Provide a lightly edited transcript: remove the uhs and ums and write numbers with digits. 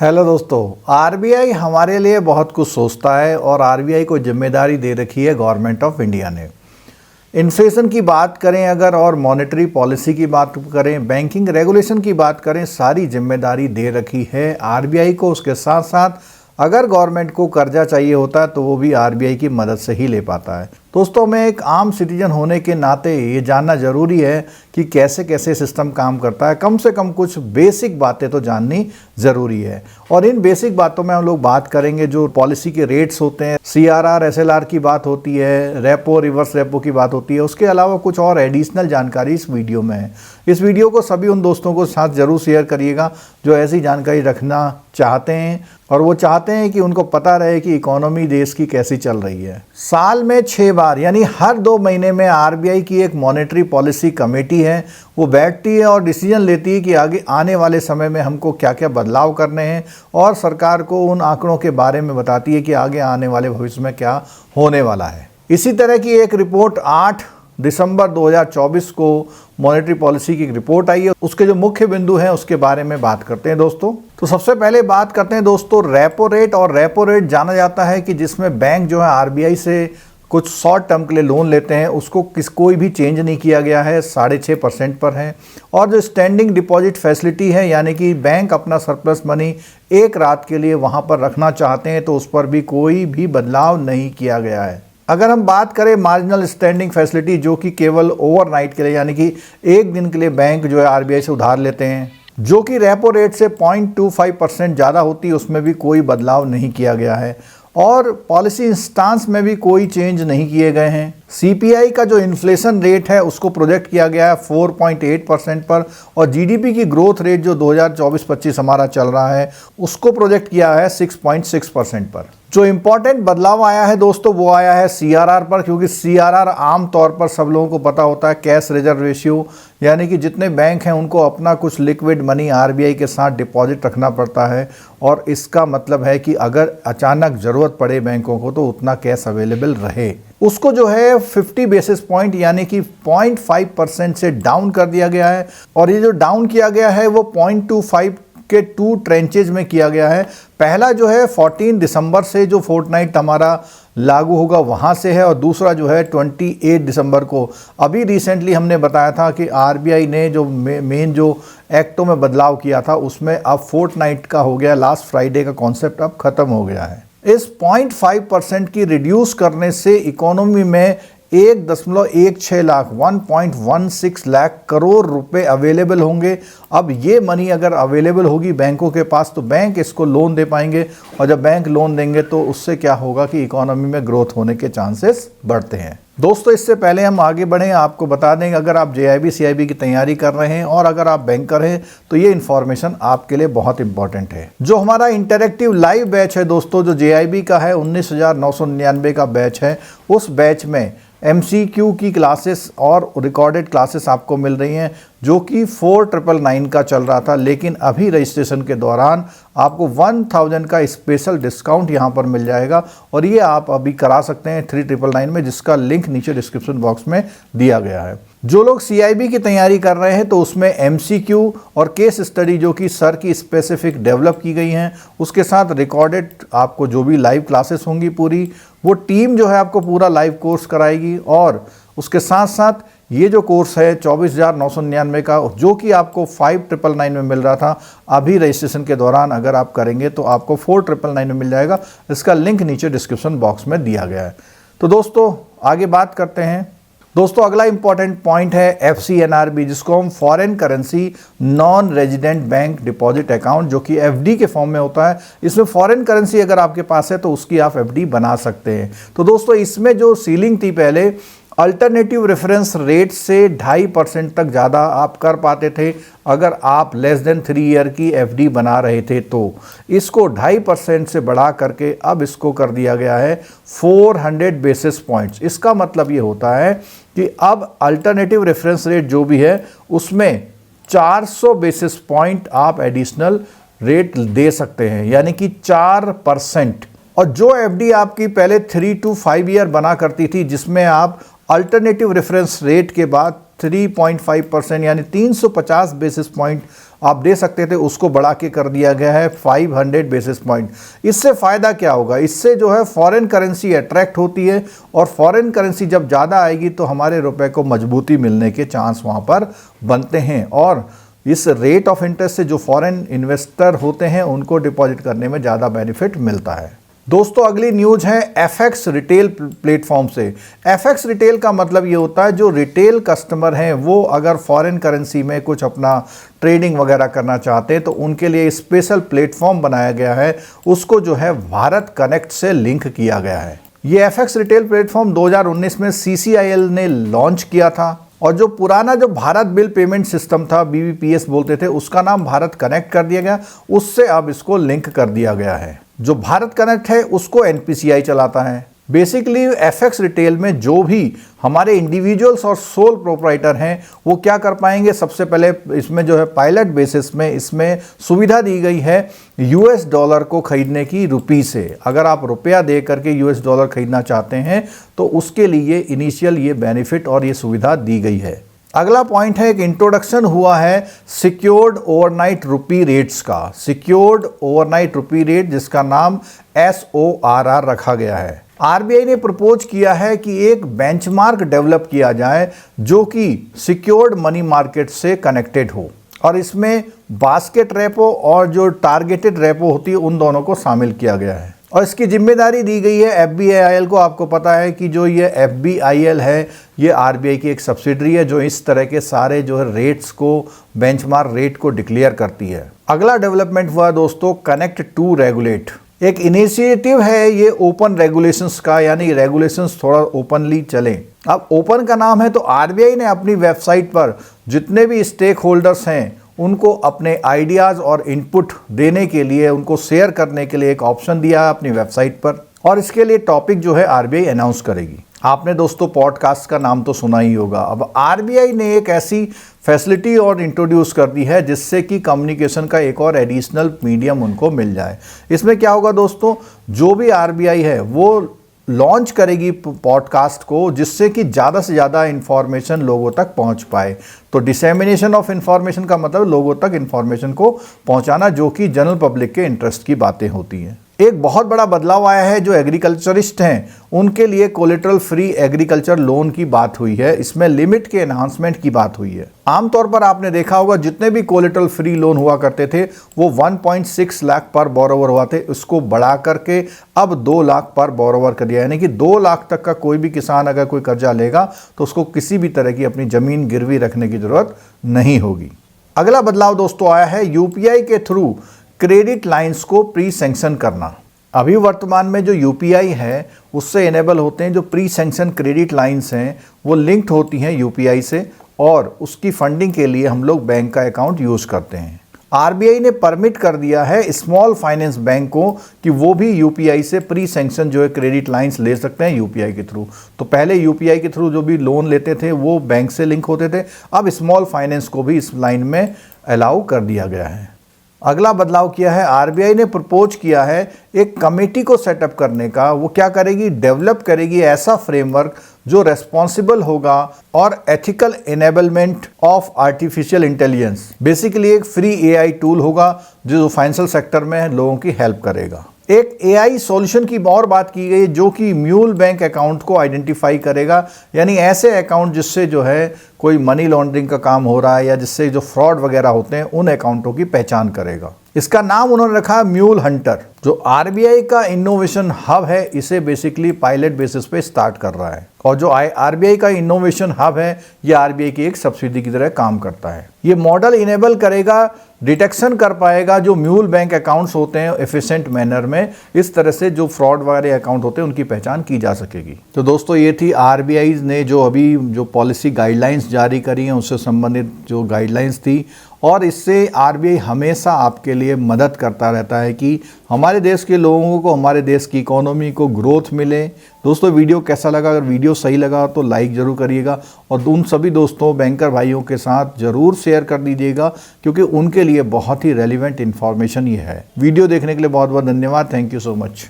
Hello दोस्तों, RBI हमारे लिए बहुत कुछ सोचता है और आरबीआई को जिम्मेदारी दे रखी है गवर्नमेंट ऑफ इंडिया ने। इन्फ्लेशन की बात करें अगर और मॉनेटरी पॉलिसी की बात करें, बैंकिंग रेगुलेशन की बात करें, सारी जिम्मेदारी दे रखी है आरबीआई को। उसके साथ साथ अगर गवर्नमेंट को कर्जा चाहिए होता है तो वो भी आरबीआई की मदद से ही ले पाता है। दोस्तों, मैं एक आम सिटीजन होने के नाते ये जानना ज़रूरी है कि कैसे कैसे सिस्टम काम करता है। कम से कम कुछ बेसिक बातें तो जाननी ज़रूरी है और इन बेसिक बातों में हम लोग बात करेंगे। जो पॉलिसी के रेट्स होते हैं, सीआरआर एसएलआर की बात होती है, रेपो रिवर्स रेपो की बात होती है। उसके अलावा कुछ और एडिशनल जानकारी इस वीडियो में है। इस वीडियो को सभी उन दोस्तों को साथ ज़रूर शेयर करिएगा जो ऐसी जानकारी रखना चाहते हैं और वो चाहते हैं कि उनको पता रहे कि इकोनॉमी देश की कैसी चल रही है। साल में 6 बार यानी हर 2 महीने में आरबीआई की एक मॉनेटरी पॉलिसी कमेटी है, वो बैठती है और डिसीजन लेती है कि आगे आने वाले समय में हमको क्या क्या बदलाव करने हैं और सरकार को उन आंकड़ों के बारे में बताती है कि आगे आने वाले भविष्य में क्या होने वाला है। इसी तरह की एक रिपोर्ट 8 दिसंबर 2024 को मॉनेटरी पॉलिसी की रिपोर्ट आई है। उसके जो मुख्य बिंदु हैं उसके बारे में बात करते हैं दोस्तों। तो सबसे पहले बात करते हैं दोस्तों रेपो रेट। और रेपो रेट जाना जाता है कि जिसमें बैंक जो है आरबीआई से कुछ शॉर्ट टर्म के लिए लोन लेते हैं, उसको कोई भी चेंज नहीं किया गया है, 6.5% पर है। और जो स्टैंडिंग डिपॉजिट फैसिलिटी है यानी कि बैंक अपना सरप्लस मनी एक रात के लिए वहाँ पर रखना चाहते हैं तो उस पर भी कोई भी बदलाव नहीं किया गया है। अगर हम बात करें मार्जिनल स्टैंडिंग फैसिलिटी, जो कि केवल ओवरनाइट के लिए यानी कि एक दिन के लिए बैंक जो है आरबीआई से उधार लेते हैं, जो कि रेपो रेट से 0.25% ज़्यादा होती है, उसमें भी कोई बदलाव नहीं किया गया है और पॉलिसी इंस्टांस में भी कोई चेंज नहीं किए गए हैं। सीपीआई का जो इन्फ्लेशन रेट है उसको प्रोजेक्ट किया गया है 4.8% पर और जीडीपी की ग्रोथ रेट जो 2024-25 हमारा चल रहा है उसको प्रोजेक्ट किया है 6.6% पर। जो इम्पॉर्टेंट बदलाव आया है दोस्तों वो आया है सीआरआर पर, क्योंकि सीआरआर आम तौर पर सब लोगों को पता होता है कैश रिजर्व रेशियो, यानी कि जितने बैंक हैं उनको अपना कुछ लिक्विड मनी आरबीआई के साथ डिपॉजिट रखना पड़ता है और इसका मतलब है कि अगर अचानक ज़रूरत पड़े बैंकों को तो उतना कैश अवेलेबल रहे। उसको जो है 50 बेसिस पॉइंट यानी कि 0.5% से डाउन कर दिया गया है और ये जो डाउन किया गया है वो 0.25 के 2 ट्रेंचेज में किया गया है। पहला जो है 14 दिसंबर से जो फोर्टनाइट हमारा लागू होगा वहाँ से है और दूसरा जो है 28 दिसंबर को। अभी रिसेंटली हमने बताया था कि आरबीआई ने जो मेन जो एक्टों में बदलाव किया था उसमें अब फोर्टनाइट का हो गया, लास्ट फ्राइडे का कॉन्सेप्ट अब ख़त्म हो गया है। इस 0.5% की रिड्यूस करने से इकोनॉमी में 1.16 लाख 1.16 लाख करोड़ रुपए अवेलेबल होंगे। अब ये मनी अगर अवेलेबल होगी बैंकों के पास तो बैंक इसको लोन दे पाएंगे और जब बैंक लोन देंगे तो उससे क्या होगा कि इकोनॉमी में ग्रोथ होने के चांसेस बढ़ते हैं। दोस्तों, इससे पहले हम आगे बढ़ें आपको बता दें अगर आप जेआईबी सीआईबी की तैयारी कर रहे हैं और अगर आप बैंकर हैं तो ये इन्फॉर्मेशन आपके लिए बहुत इंपॉर्टेंट है। जो हमारा इंटरैक्टिव लाइव बैच है दोस्तों, जो जेआईबी का है 19,999 का बैच है, उस बैच में एमसीक्यू की क्लासेस और रिकॉर्डेड क्लासेस आपको मिल रही हैं जो कि 4,999 का चल रहा था, लेकिन अभी रजिस्ट्रेशन के दौरान आपको 1,000 का स्पेशल डिस्काउंट यहाँ पर मिल जाएगा और ये आप अभी करा सकते हैं 3,999 में, जिसका लिंक नीचे डिस्क्रिप्शन बॉक्स में दिया गया है। जो लोग सीआईबी की तैयारी कर रहे हैं तो उसमें एमसीक्यू और केस स्टडी जो कि सर की स्पेसिफिक डेवलप की गई हैं, उसके साथ रिकॉर्डेड आपको जो भी लाइव क्लासेस होंगी पूरी वो टीम जो है आपको पूरा लाइव कोर्स कराएगी और उसके साथ साथ ये जो कोर्स है 24,999 का जो कि आपको 5,999 में मिल रहा था, अभी रजिस्ट्रेशन के दौरान अगर आप करेंगे तो आपको 4,999 में मिल जाएगा। इसका लिंक नीचे डिस्क्रिप्शन बॉक्स में दिया गया है। तो दोस्तों आगे बात करते हैं। दोस्तों, अगला इंपॉर्टेंट पॉइंट है एफसीएनआरबी, जिसको हम foreign currency non resident bank deposit account, जो कि एफडी के फॉर्म में होता है। इसमें फॉरेन करेंसी अगर आपके पास है तो उसकी आप एफडी बना सकते हैं। तो दोस्तों, इसमें जो सीलिंग थी पहले अल्टरनेटिव रेफरेंस रेट से 2.5% तक ज़्यादा आप कर पाते थे अगर आप लेस देन 3 ईयर की एफडी बना रहे थे, तो इसको 2.5% से बढ़ा करके अब इसको कर दिया गया है 400 बेसिस पॉइंट्स। इसका मतलब ये होता है कि अब अल्टरनेटिव रेफरेंस रेट जो भी है उसमें 400 बेसिस पॉइंट आप एडिशनल रेट दे सकते हैं, यानी कि 4%। और जो एफडी आपकी पहले 3 to 5 ईयर बना करती थी, जिसमें आप अल्टरनेटिव रेफरेंस रेट के बाद 3.5% यानी 350 बेसिस पॉइंट आप दे सकते थे उसको बढ़ा के कर दिया गया है 500 बेसिस पॉइंट। इससे फ़ायदा क्या होगा, इससे जो है फॉरेन करेंसी अट्रैक्ट होती है और फॉरेन करेंसी जब ज़्यादा आएगी तो हमारे रुपए को मजबूती मिलने के चांस वहाँ पर बनते हैं और इस रेट ऑफ इंटरेस्ट से जो फॉरेन इन्वेस्टर होते हैं उनको डिपॉजिट करने में ज़्यादा बेनिफिट मिलता है। दोस्तों अगली न्यूज़ है एफएक्स रिटेल प्लेटफॉर्म से। एफएक्स रिटेल का मतलब ये होता है जो रिटेल कस्टमर हैं वो अगर फॉरेन करेंसी में कुछ अपना ट्रेडिंग वगैरह करना चाहते हैं तो उनके लिए स्पेशल प्लेटफॉर्म बनाया गया है, उसको जो है भारत कनेक्ट से लिंक किया गया है। ये एफएक्स रिटेल प्लेटफॉर्म 2019 में CCIL ने लॉन्च किया था और जो पुराना जो भारत बिल पेमेंट सिस्टम था, BBPS बोलते थे, उसका नाम भारत कनेक्ट कर दिया गया, उससे अब इसको लिंक कर दिया गया है। जो भारत कनेक्ट है उसको NPCI चलाता है। बेसिकली एफएक्स रिटेल में जो भी हमारे इंडिविजुअल्स और सोल प्रोप्राइटर हैं वो क्या कर पाएंगे, सबसे पहले इसमें जो है पायलट बेसिस में इसमें सुविधा दी गई है US डॉलर को खरीदने की रुपये से। अगर आप रुपया दे करके US डॉलर खरीदना चाहते हैं तो उसके लिए इनिशियल ये बेनिफिट और ये सुविधा दी गई है। अगला पॉइंट है, एक इंट्रोडक्शन हुआ है सिक्योर्ड ओवरनाइट रुपी रेट्स का। सिक्योर्ड ओवरनाइट रुपी रेट जिसका नाम SORR रखा गया है। RBI ने प्रपोज किया है कि एक बेंचमार्क डेवलप किया जाए जो कि सिक्योर्ड मनी मार्केट से कनेक्टेड हो और इसमें बास्केट रेपो और जो टारगेटेड रेपो होती है उन दोनों को शामिल किया गया है और इसकी जिम्मेदारी दी गई है FBIL को। आपको पता है कि जो ये FBIL है ये RBI की एक सब्सिडरी है जो इस तरह के सारे जो है रेट्स को, बेंचमार्क रेट को डिक्लेयर करती है। अगला डेवलपमेंट हुआ दोस्तों कनेक्ट टू रेगुलेट। एक इनिशिएटिव है ये ओपन रेगुलेशंस का, यानी रेगुलेशंस थोड़ा ओपनली चलें। अब ओपन का नाम है तो RBI ने अपनी वेबसाइट पर जितने भी स्टेक होल्डर्स हैं उनको अपने आइडियाज़ और इनपुट देने के लिए, उनको शेयर करने के लिए एक ऑप्शन दिया है अपनी वेबसाइट पर और इसके लिए टॉपिक जो है RBI अनाउंस करेगी। आपने दोस्तों पॉडकास्ट का नाम तो सुना ही होगा। अब RBI ने एक ऐसी फैसिलिटी और इंट्रोड्यूस कर दी है जिससे कि कम्युनिकेशन का एक और एडिशनल मीडियम उनको मिल जाए। इसमें क्या होगा दोस्तों, जो भी RBI है वो लॉन्च करेगी पॉडकास्ट को जिससे कि ज़्यादा से ज़्यादा इन्फॉर्मेशन लोगों तक पहुंच पाए। तो डिसेमिनेशन ऑफ इन्फॉर्मेशन का मतलब लोगों तक इन्फॉर्मेशन को पहुंचाना जो कि जनरल पब्लिक के इंटरेस्ट की बातें होती हैं। एक बहुत बड़ा बदलाव आया है, जो एग्रीकल्चरिस्ट हैं उनके लिए कोलेटरल फ्री एग्रीकल्चर लोन की बात हुई है। इसमें लिमिट के एनहांसमेंट की बात हुई है। आमतौर पर आपने देखा होगा जितने भी कोलेटरल फ्री लोन हुआ करते थे वो 1.6 लाख पर बोरोवर हुआ थे, इसको बढ़ा करके अब 2 लाख पर बोरोवर कर दिया, यानी कि 2 लाख तक का कोई भी किसान अगर कोई कर्जा लेगा तो उसको किसी भी तरह की अपनी ज़मीन गिरवी रखने की ज़रूरत नहीं होगी। अगला बदलाव दोस्तों आया है UPI के थ्रू क्रेडिट लाइंस को प्री सैंक्शन करना। अभी वर्तमान में जो UPI है उससे इनेबल होते हैं जो प्री सैंक्शन क्रेडिट लाइंस हैं वो लिंक्ड होती हैं UPI से और उसकी फंडिंग के लिए हम लोग बैंक का अकाउंट यूज़ करते हैं। RBI ने परमिट कर दिया है स्मॉल फाइनेंस बैंक को कि वो भी UPI से प्री सैंक्शन जो है क्रेडिट लाइंस ले सकते हैं UPI के थ्रू। तो पहले UPI के थ्रू जो भी लोन लेते थे वो बैंक से लिंक होते थे, अब स्मॉल फाइनेंस को भी इस लाइन में अलाउ कर दिया गया है। अगला बदलाव किया है, RBI ने प्रपोज किया है एक कमेटी को सेटअप करने का। वो क्या करेगी, डेवलप करेगी ऐसा फ्रेमवर्क जो रेस्पॉन्सिबल होगा और ethical enablement of artificial intelligence. Basically एक फ्री AI टूल होगा जो फाइनेंशियल सेक्टर में लोगों की हेल्प करेगा। एक AI सॉल्यूशन की और बात की गई जो कि म्यूल बैंक अकाउंट को आइडेंटिफाई करेगा, यानी ऐसे अकाउंट जिससे जो है कोई मनी लॉन्ड्रिंग का काम हो रहा है या जिससे जो फ्रॉड वगैरह होते हैं उन अकाउंटों की पहचान करेगा। इसका नाम उन्होंने रखा है म्यूल हंटर। जो RBI का इनोवेशन हब है इसे बेसिकली पायलट बेसिस पे स्टार्ट कर रहा है और जो RBI का इनोवेशन हब है ये RBI की एक सब्सिडी की तरह काम करता है। ये मॉडल इनेबल करेगा, डिटेक्शन कर पाएगा जो म्यूल बैंक अकाउंट्स होते हैं एफिशिएंट मैनर में। इस तरह से जो फ्रॉड वाले अकाउंट होते हैं उनकी पहचान की जा सकेगी। तो दोस्तों ये थी RBI ने जो अभी जो पॉलिसी गाइडलाइंस जारी करी हैं उससे संबंधित जो गाइडलाइंस थी और इससे RBI हमेशा आपके लिए मदद करता रहता है कि हमारे देश के लोगों को, हमारे देश की इकोनॉमी को ग्रोथ मिले। दोस्तों वीडियो कैसा लगा, अगर वीडियो सही लगा तो लाइक ज़रूर करिएगा और उन सभी दोस्तों बैंकर भाइयों के साथ ज़रूर शेयर कर दीजिएगा क्योंकि उनके लिए बहुत ही रेलिवेंट इन्फॉर्मेशन ये है। वीडियो देखने के लिए बहुत बहुत धन्यवाद। Thank you so much.